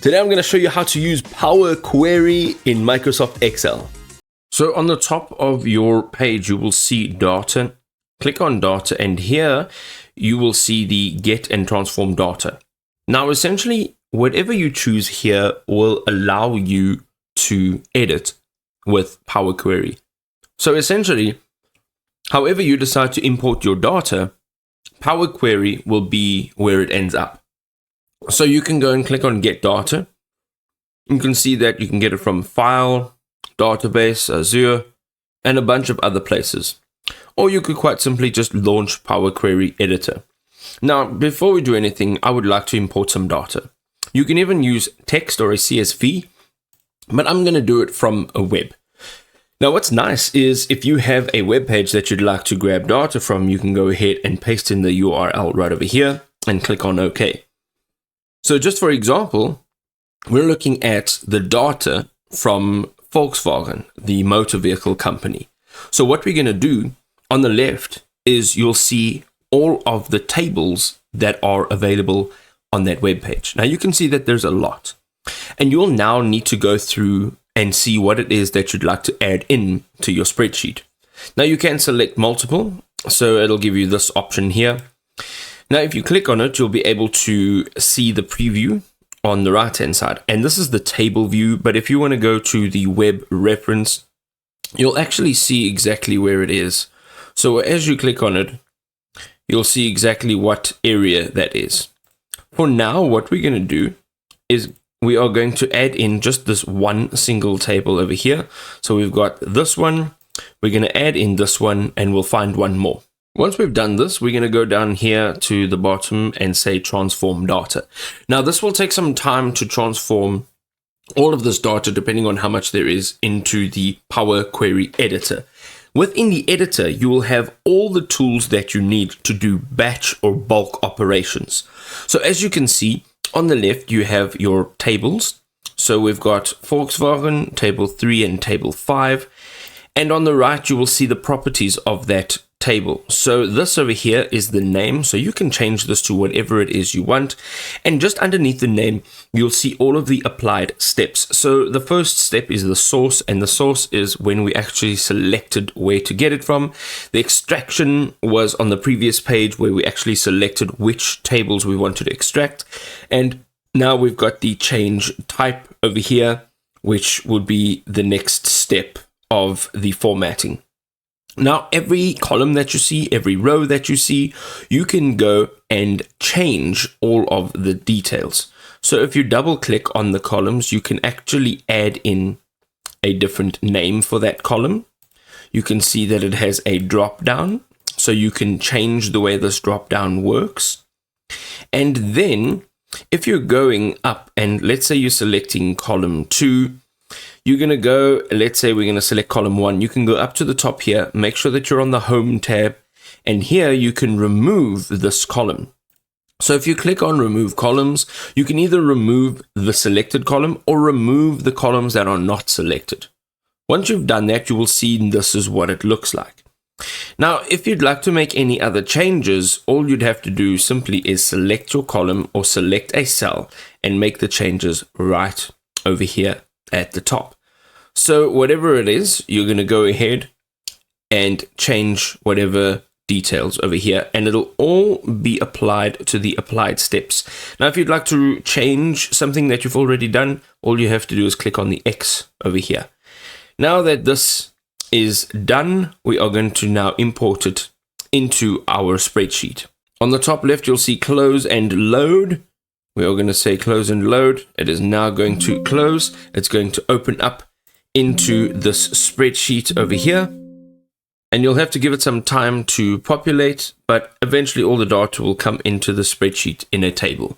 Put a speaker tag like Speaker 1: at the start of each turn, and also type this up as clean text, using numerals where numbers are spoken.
Speaker 1: Today I'm going to show you how to use Power Query in Microsoft Excel. So on the top of your page, you will see data. Click on data, and here you will see the get and transform data. Now, essentially, whatever you choose here will allow you to edit with Power Query. So essentially, however you decide to import your data, Power Query will be where it ends up. So you can go and click on Get Data. You can see that you can get it from File, Database, Azure, and a bunch of other places. Or you could quite simply just launch Power Query Editor. Now, before we do anything, I would like to import some data. You can even use text or a CSV, but I'm going to do it from a web. Now, what's nice is if you have a web page that you'd like to grab data from, you can go ahead and paste in the URL right over here and click on OK. So just for example, we're looking at the data from Volkswagen, the motor vehicle company. So what we're going to do on the left is you'll see all of the tables that are available on that web page. Now you can see that there's a lot, and you'll now need to go through and see what it is that you'd like to add in to your spreadsheet. Now you can select multiple, so it'll give you this option here. Now, if you click on it, you'll be able to see the preview on the right-hand side. And this is the table view, but if you want to go to the web reference, you'll actually see exactly where it is. So as you click on it, you'll see exactly what area that is. For now, what we're going to do is we are going to add in just this one single table over here. So we've got this one, we're going to add in this one, and we'll find one more. Once we've done this, we're going to go down here to the bottom and say transform data. Now, this will take some time to transform all of this data, depending on how much there is, into the Power Query editor. Within the editor, you will have all the tools that you need to do batch or bulk operations. So as you can see, on the left, you have your tables. So we've got Volkswagen, table 3 and table 5. And on the right, you will see the properties of that table. So this over here is the name. So you can change this to whatever it is you want. And just underneath the name, you'll see all of the applied steps. So the first step is the source, and the source is when we actually selected where to get it from. The extraction was on the previous page where we actually selected which tables we wanted to extract. And now we've got the change type over here, which would be the next step of the formatting. Now, every column that you see, every row that you see, you can go and change all of the details. So if you double click on the columns, you can actually add in a different name for that column. You can see that it has a drop down, so you can change the way this drop down works. And then if you're going up, and let's say you're selecting column 2, you're going to go, let's say we're going to select column 1. You can go up to the top here, make sure that you're on the home tab, and here you can remove this column. So if you click on remove columns, you can either remove the selected column or remove the columns that are not selected. Once you've done that, you will see this is what it looks like. Now, if you'd like to make any other changes, all you'd have to do simply is select your column or select a cell and make the changes right over here at the top. So whatever it is, you're going to go ahead and change whatever details over here, and it'll all be applied to the applied steps. Now, if you'd like to change something that you've already done, all you have to do is click on the X over here. Now that this is done, we are going to now import it into our spreadsheet. On the top left, you'll see close and load. We are going to say close and load. It is now going to close. It's going to open up into this spreadsheet over here. And you'll have to give it some time to populate, but eventually all the data will come into the spreadsheet in a table.